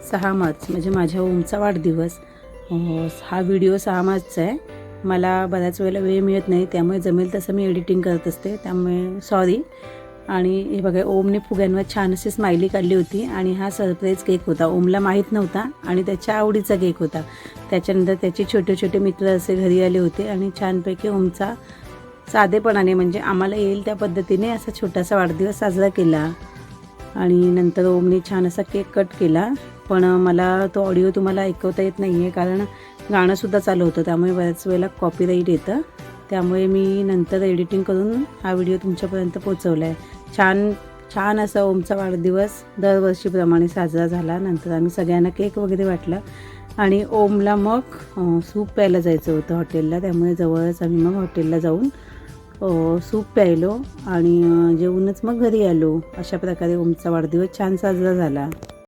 6 मार्च म्हणजे माझ्या ओमचा वाढदिवस। हा व्हिडिओ 6 मार्चचा आहे। मला बऱ्याच वेळेला वेळ मिळत नाही, त्यामुळे जमेल तसं मी एडिटिंग करत असते, त्यामुळे सॉरी। आणि हे बघा, ओमने फुग्यांवर छान अशी स्माइली काढली होती आणि हा सरप्राईज केक होता। ओमला माहीत नव्हता आणि त्याच्या आवडीचा केक होता। त्याच्यानंतर त्याचे छोटे छोटे मित्र असे घरी आले होते आणि छानपैकी ओमचा साधेपणाने म्हणजे आम्हाला येईल त्या पद्धतीने असा छोटासा वाढदिवस साजरा केला। आणि नंतर ओमने छान असा केक कट केला, पण मला तो ऑडिओ तुम्हाला ऐकवता येत नाही आहे, कारण गाणंसुद्धा चालू होतं, त्यामुळे बऱ्याच वेळेला कॉपीराईट येतं। त्यामुळे मी नंतर एडिटिंग करून हा व्हिडिओ तुमच्यापर्यंत पोहोचवला आहे। छान असा ओमचा वाढदिवस दरवर्षीप्रमाणे साजरा झाला। नंतर आम्ही सगळ्यांना केक वगैरे वाटला आणि ओमला मग सूप प्यायला जायचं होतं हॉटेलला, त्यामुळे जवळच आम्ही मग हॉटेलला जाऊन सूप प्यायलो आणि जेवूनच मग घरी आलो। अशा प्रकारे ओमचा वाढदिवस छान साजरा झाला।